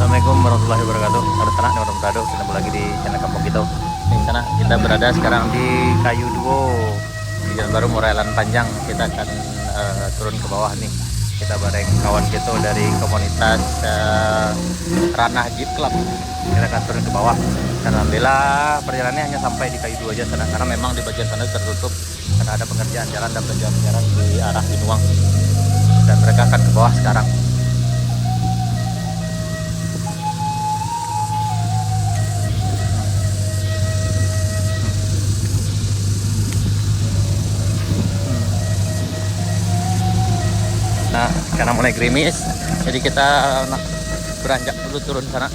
Assalamualaikum warahmatullahi wabarakatuh. Ada sana nih orang berado, kita lagi di channel kampung kita. Di sana kita berada sekarang di Kayu Duo di Jalan Baru Morelan Panjang. Kita akan turun ke bawah nih. Kita bareng kawan kita dari komunitas Ranah Jeep Club. Kita akan turun ke bawah. Dan alhamdulillah perjalanannya hanya sampai di Kayu Duo aja sana, karena memang di bagian sana tertutup karena ada pengerjaan jalan dan penjalan di arah Binuang. Dan mereka akan ke bawah sekarang. Nah, karena mulai gerimis, jadi kita beranjak dulu turun sana.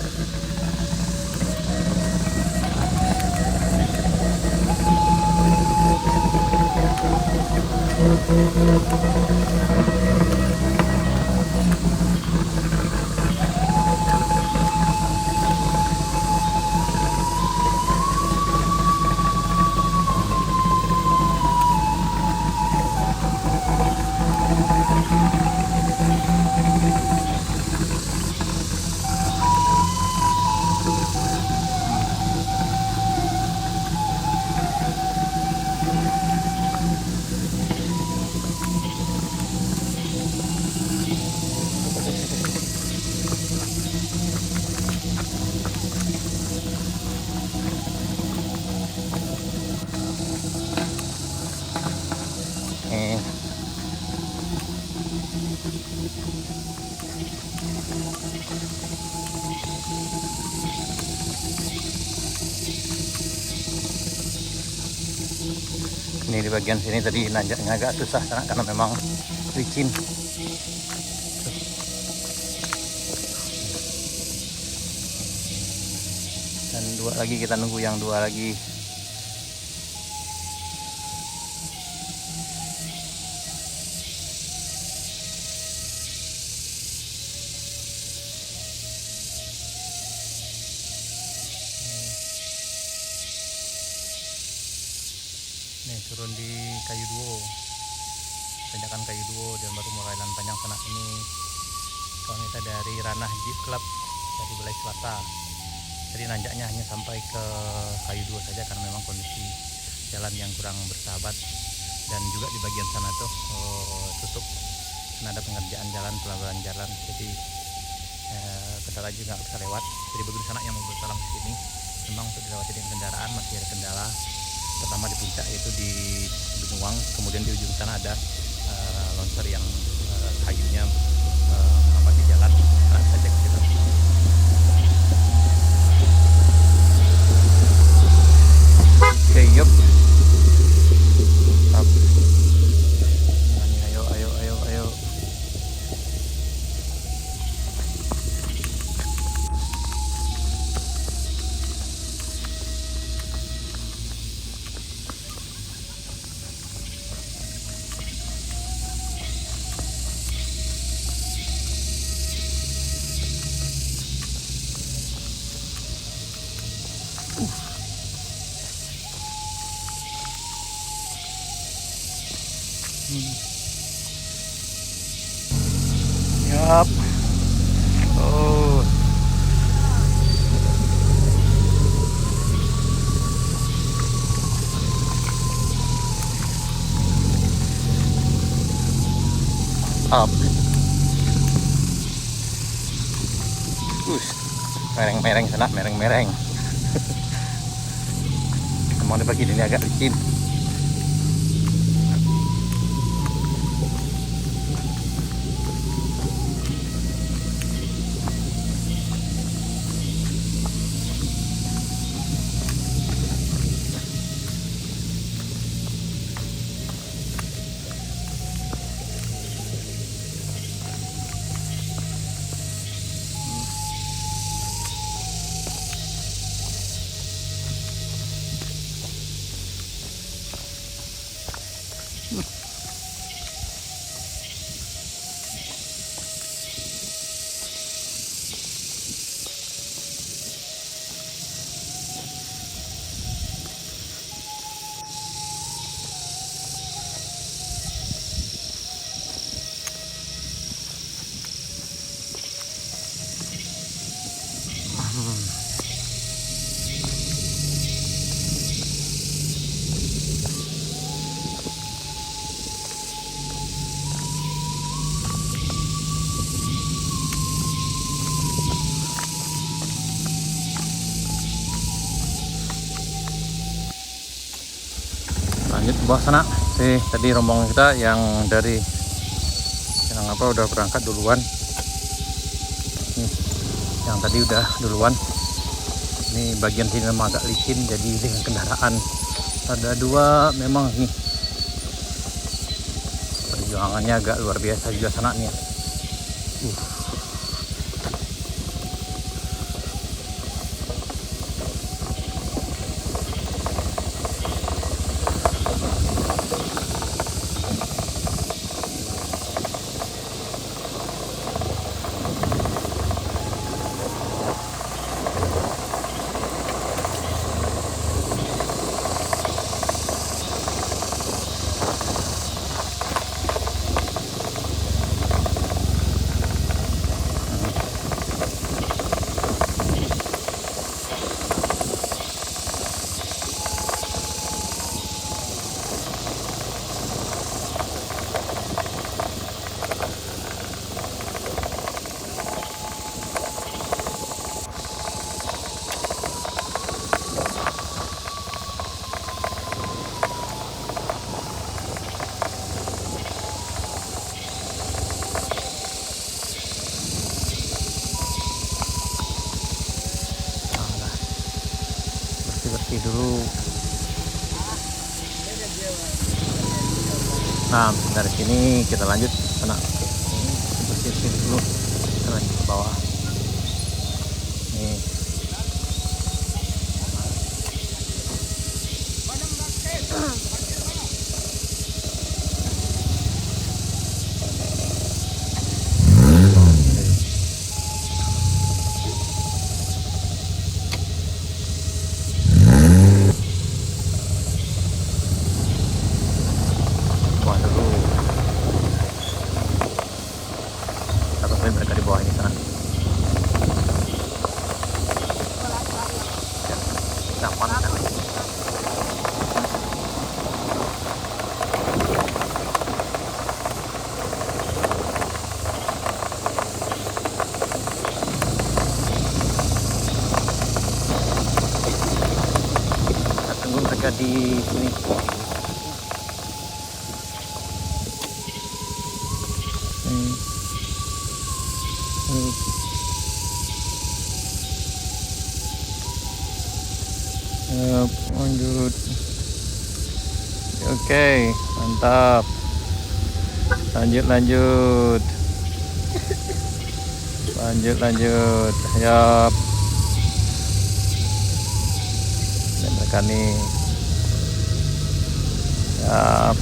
Ini di bagian sini tadi nanjaknya agak susah karena memang licin. Dan dua lagi, kita nunggu yang dua lagi. Nih turun di Kayu Duo, tanjakan Kayu Duo dan baru Morelan Panjang sana. Ini kawan kita dari Ranah Jeep Club dari Balai Selasa. Jadi nanjaknya hanya sampai ke Kayu Duo saja karena memang kondisi jalan yang kurang bersahabat, dan juga di bagian sana tuh tutup karena ada pengerjaan jalan, pelabuhan jalan. Jadi kendaraan juga nggak bisa lewat. Jadi bagi sana yang mau bertalang ke sini, memang untuk dilewati dengan kendaraan masih ada kendala. Pertama di puncak yaitu di Binuang, kemudian di ujung sana ada longsor yang kayunya apa di jalan. Nah, kita cek kita. Oke, yup. Ayo, ayo, ayo, ayo. Yap. Oh. Up. Mereng-mereng sana, mereng-mereng. Emang di bagian ini agak licin. Lanjut ke bawah sana. Tadi rombongan kita yang dari udah berangkat duluan. Yang tadi udah duluan. Ini bagian sini memang agak licin, jadi dengan kendaraan ada dua memang nih perjuangannya agak luar biasa juga sana nih. Bersih dulu. Nah, dari sini kita lanjut sana. Bersih dulu. Kita lanjut ke bawah. Nih. Mereka di bawah ini sana. Nyaman kan? Kita tunggu mereka di sini. Lanjut. Oke, mantap. Lanjut. Siap. Dan mereka nih. Siap.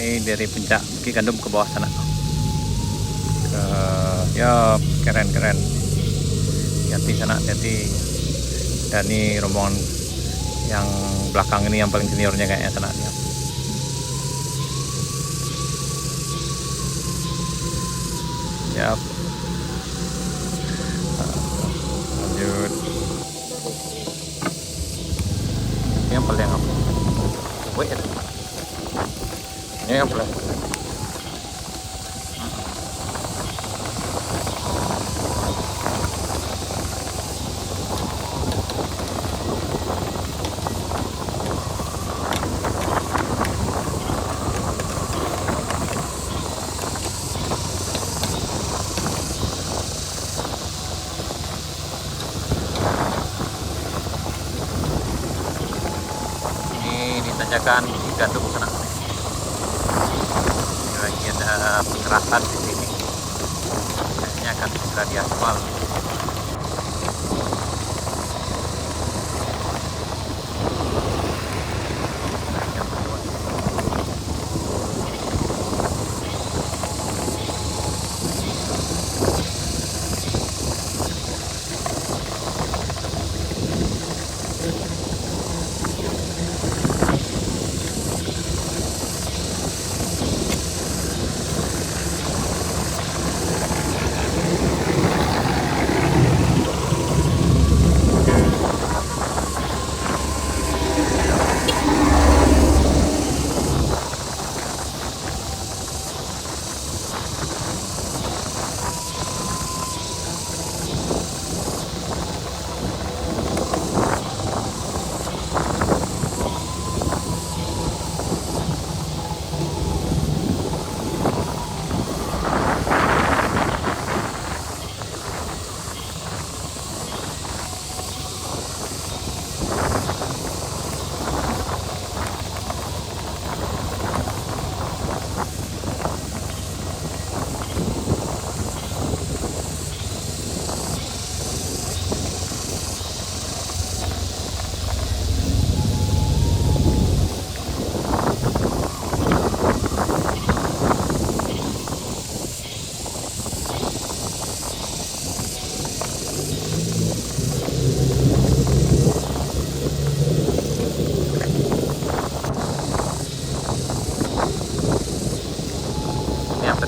Ini dari puncak Bukit Gandum ke bawah sana. Ya keren. Hati sana, hati. Dan ini rombongan yang belakang ini yang paling seniornya kayaknya sana. Siap. Lanjut. Ini yang paling apa? Ini yang paling. Tanjakan Bukit Gandum sana. Ini lagi ada pengerasan di sini. Kayaknya akan segera diaspal.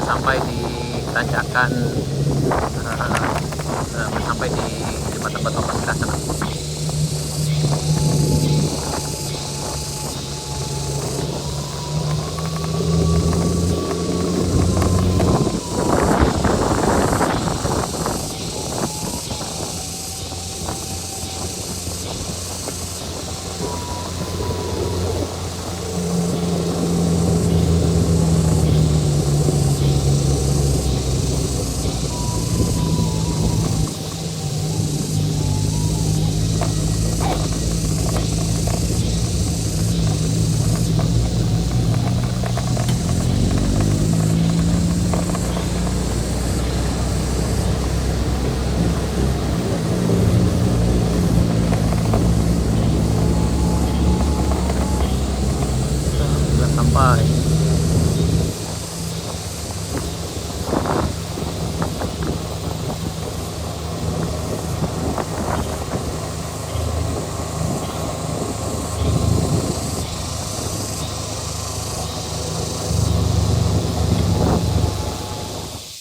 Sampai di tanjakan sampai di tempat-tempat lokasi sana.